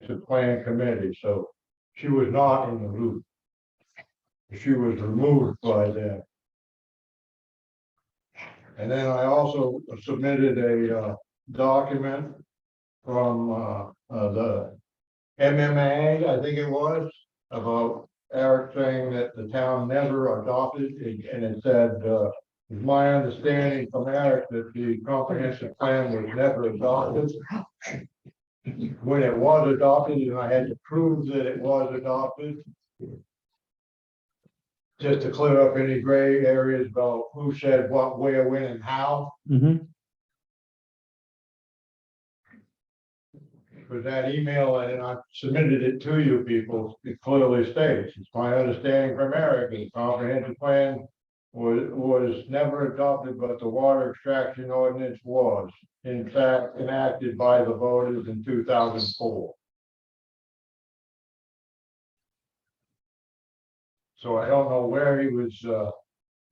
comprehensive plan committee, so she was not in the loop. She was removed by them. And then I also submitted a document from the MMA, I think it was, about Eric saying that the town never adopted, and it said, it's my understanding from Eric that the comprehensive plan was never adopted. When it was adopted, and I had to prove that it was adopted. Just to clear up any gray areas about who said what, where, when, and how. For that email, and I submitted it to you people, it clearly states, it's my understanding from Eric, the comprehensive plan was never adopted, but the water extraction ordinance was, in fact, enacted by the voters in 2004. So I don't know where he was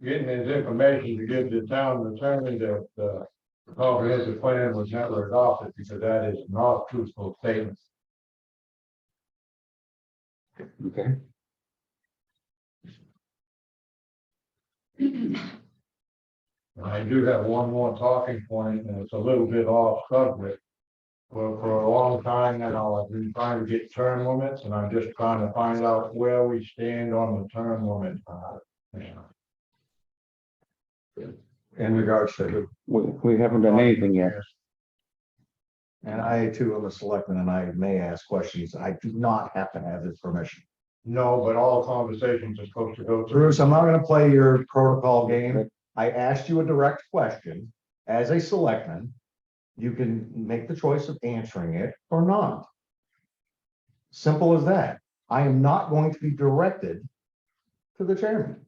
getting his information to give the town attorney that the comprehensive plan was never adopted, because that is not a truthful statement. Okay. And I do have one more talking point, and it's a little bit off subject. Well, for a long time now, I've been trying to get term limits, and I'm just trying to find out where we stand on the term limit. In regards to, We haven't done anything yet. and I too am a selectman and I may ask questions. I do not have to have this permission. No, but all conversations are supposed to go through. Bruce, I'm not gonna play your protocol game. I asked you a direct question. As a selectman, you can make the choice of answering it or not. Simple as that. I am not going to be directed to the chairman.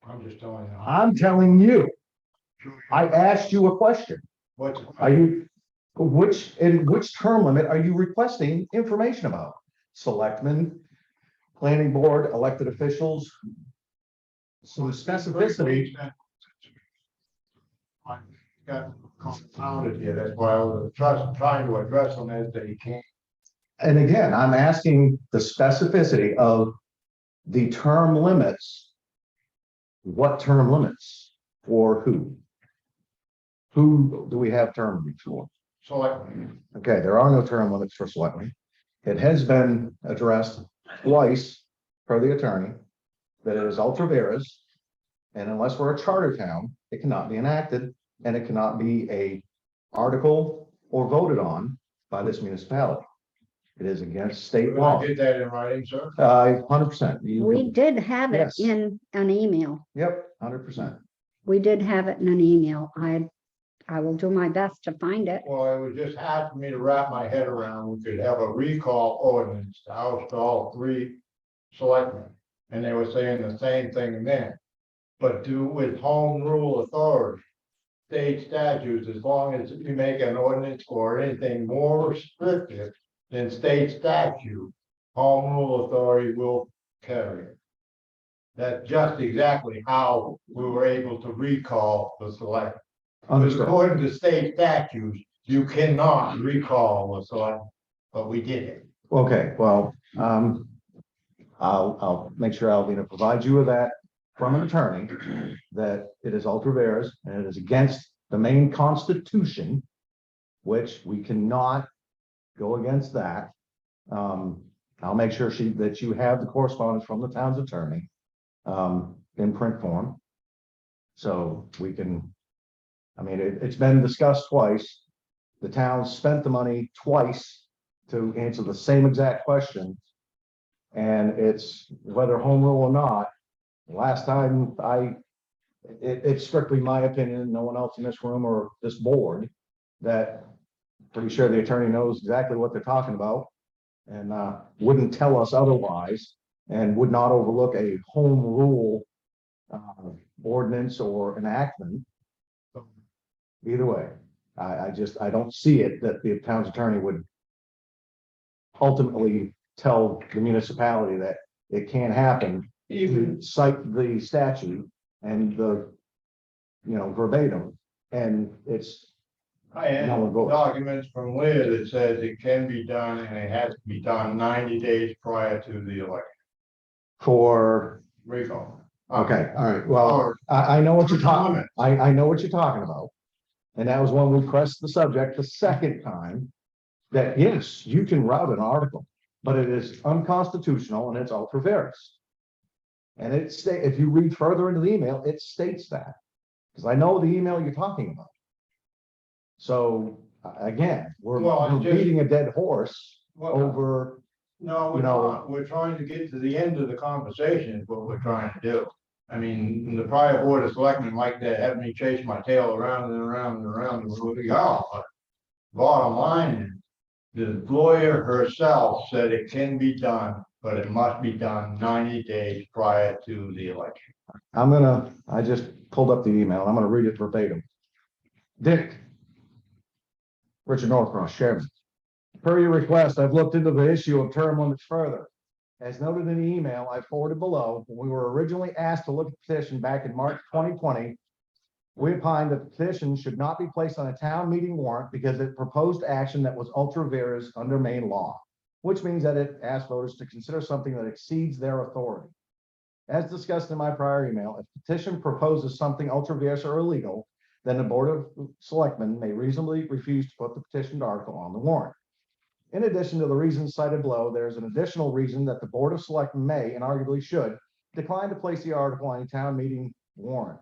I'm just telling you. I'm telling you, I asked you a question. What's, Are you, which term limit are you requesting information about? Selectmen, planning board, elected officials? Some specificity. I got compounded here, that's why I was trying to address them as they came. And again, I'm asking the specificity of the term limits. What term limits for who? Who do we have term limits for? So like, Okay, there are no term limits for selectmen. It has been addressed twice per the attorney that it is ultra vires. And unless we're a charter town, it cannot be enacted and it cannot be a article or voted on by this municipality. It is against state did law. I get that in writing, sir? 100%. We did have it Yes. in an email. Yep, 100%. We did have it in an email. I will do my best to find it. Well, it was just hard for me to wrap my head around. We could have a recall ordinance to oust all three selectmen. And they were saying the same thing then. But do with home rule authority, state statutes, as long as you make an ordinance or anything more restrictive than state statute, home rule authority will carry it. That's just exactly how we were able to recall the select. Understood. According to state statutes, you cannot recall the select, but we did it. Okay, well, I'll make sure Alvina provides you with that from an attorney, that it is ultra vires and it is against the main constitution, which we cannot go against that. I'll make sure that you have the correspondence from the town's attorney in print form. So we can, I mean, it's been discussed twice. The town spent the money twice to answer the same exact question. And it's whether home rule or not. Last time it's strictly my opinion, no one else in this room or this board, that pretty sure the attorney knows exactly what they're talking about and wouldn't tell us otherwise and would not overlook a home rule ordinance or enactment. Either way, I don't see it that the town's attorney would ultimately tell the municipality that it can't happen. Even cite the statute and the, verbatim, and it's I had No, we're voting. documents from Leah that says it can be done and it has to be done 90 days prior to the election. For, Recall. okay, all right, well, Or I know what you're talking, Comment. I know what you're talking about. And that was when we pressed the subject the second time, that yes, you can route an article, but it is unconstitutional and it's ultra vires. And if you read further into the email, it states that, because I know the email you're talking about. So, again, we're Well, it's just- beating a dead horse Well, over, no, we're you know- not. We're trying to get to the end of the conversation is what we're trying to do. I mean, the prior board of selectmen like to have me chase my tail around and around and around and we'll go. But bottom line is, the lawyer herself said it can be done, but it must be done 90 days prior to the election. I just pulled up the email, I'm gonna read it verbatim. Dick. Richard Northcross, Chairman. Per your request, I've looked into the issue of term limits further. As noted in the email I forwarded below, when we were originally asked to look at the petition back in March 2020, we opined that the petition should not be placed on a town meeting warrant because it proposed action that was ultra vires under Maine law, which means that it asked voters to consider something that exceeds their authority. As discussed in my prior email, if petition proposes something ultra vires or illegal, then the Board of Selectmen may reasonably refuse to put the petitioned article on the warrant. In addition to the reasons cited below, there is an additional reason that the Board of Selectmen may, and arguably should, decline to place the article on a town meeting warrant.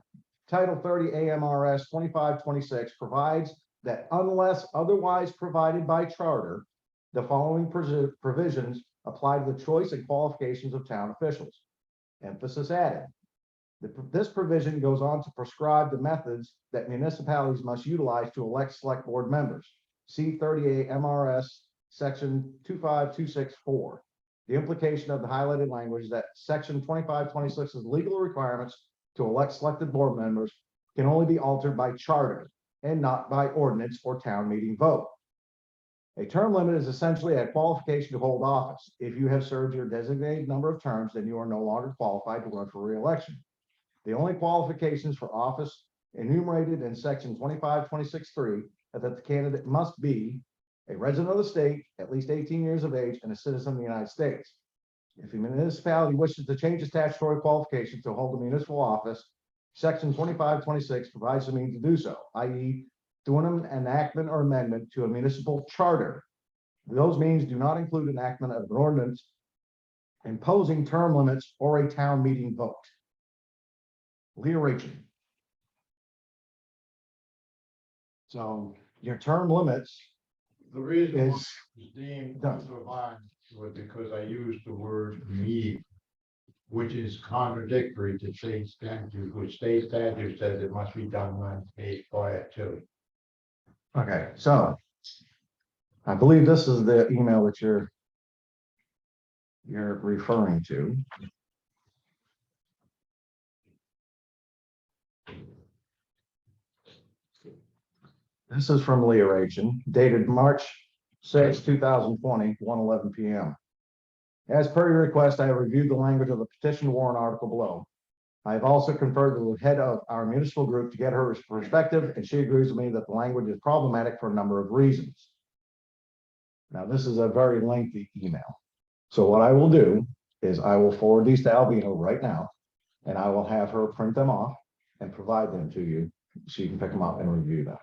Title 30 AMRS 2526 provides that unless otherwise provided by charter, the following provisions apply to the choice and qualifications of town officials. Emphasis added. This provision goes on to prescribe the methods that municipalities must utilize to elect select board members. See 38 MRS section 25264. The implication of the highlighted language that section 2526's legal requirements to elect selected board members can only be altered by charter and not by ordinance or town meeting vote. A term limit is essentially a qualification to hold office. If you have served your designated number of terms, then you are no longer qualified to run for re-election. The only qualifications for office enumerated in section 2526(3) are that the candidate must be a resident of the state, at least 18 years of age, and a citizen of the United States. If a municipality wishes to change the statutory qualification to hold a municipal office, section 2526 provides the means to do so, i.e. through an enactment or amendment to a municipal charter. Those means do not include enactment of an ordinance imposing term limits or a town meeting vote. Leah Rachel. So your term limits The reason why is it's deemed done. unsurvived was because I used the word meeting, which is contradictory to state statute, which state statute says it must be done 90 days prior to. okay. So I believe this is the email that you're referring to. This is from Leah Rachel, dated March 6, 2020, 1:11 p.m. As per your request, I have reviewed the language of the petition warrant article below. I have also conferred with the head of our municipal group to get her perspective, and she agrees with me that the language is problematic for a number of reasons. Now, this is a very lengthy email. So what I will do is I will forward these to Alvina right now, and I will have her print them off and provide them to you so you can pick them up and review that.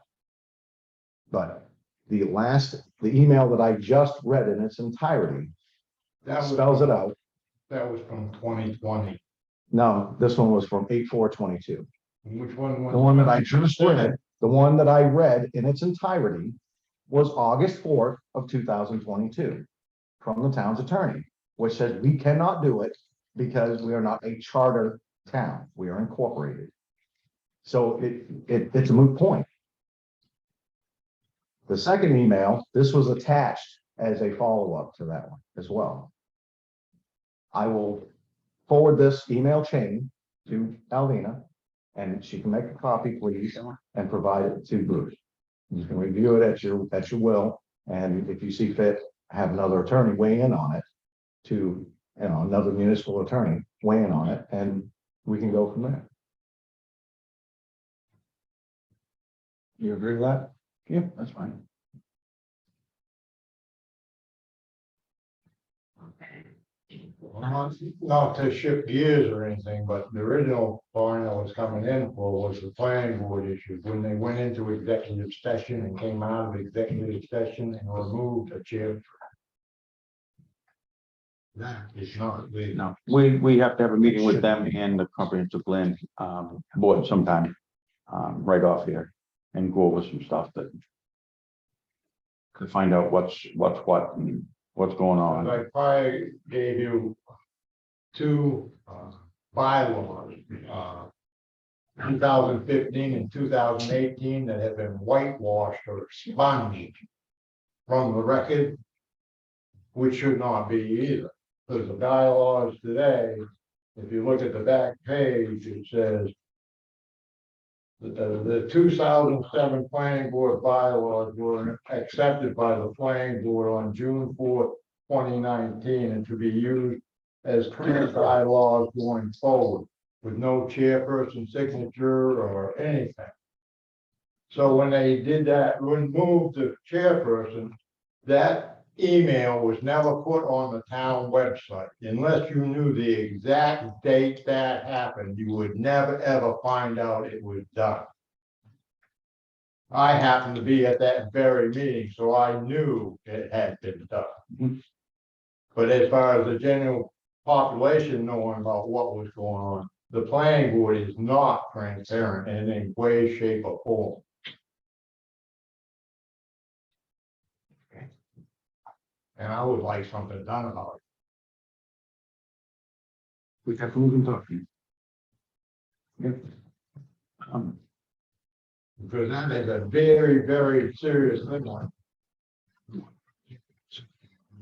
But the email that I just read in its entirety That was, spells it out. that was from 2020. No, this one was from 8/4/22. Which one was? The one that I just read, the one that I read in its entirety was August 4th of 2022 from the town's attorney, which says we cannot do it because we are not a charter town. We are incorporated. So it's a moot point. The second email, this was attached as a follow-up to that one as well. I will forward this email chain to Alvina, and she can make a copy, please, and provide it to Bruce. You can review it at your will, and if you see fit, have another attorney weigh in on it to, another municipal attorney weigh in on it, and we can go from there. You agree with that? Yeah, that's fine. Not to shift gears or anything, but the original point I was coming in for was the planning board issue. When they went into executive session and came out of executive session and removed a chair. That is not legal. No, we have to have a meeting with them and the comprehensive plan, board sometime, right off here. And go over some stuff that. To find out what's what and what's going on. I probably gave you two bylaws, 2015 and 2018 that have been whitewashed or expunged from the record, which should not be either. Because the bylaws today, if you look at the back page, it says the 2007 planning board bylaws were accepted by the planning board on June 4th, 2019, and to be used as current bylaws going forward with no chairperson signature or anything. So when they did that, removed the chairperson, that email was never put on the town website. Unless you knew the exact date that happened, you would never ever find out it was done. I happened to be at that very meeting, so I knew it had been done. But as far as the general population knowing about what was going on, the planning board is not transparent in any way, shape, or form. And I would like something done about We have to move and talk. Yep. because that is a very, very serious thing.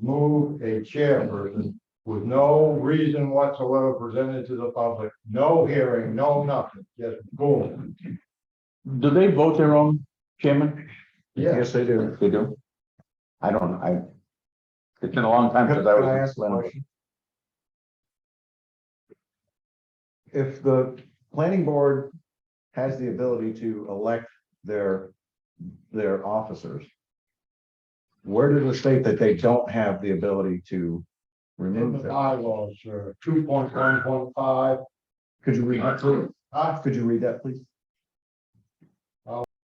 Move a chairperson with no reason whatsoever presented to the public, no hearing, no nothing, just boom. Do they vote their own chairman? Yes, they do. They do? I don't know, it's been a long time since I Can I was. ask a question? If the planning board has the ability to elect their officers, where does it state that they don't have the ability to In remove the them? bylaws, 2.1.5. Could you read that, please? Huh? Could you read that, please?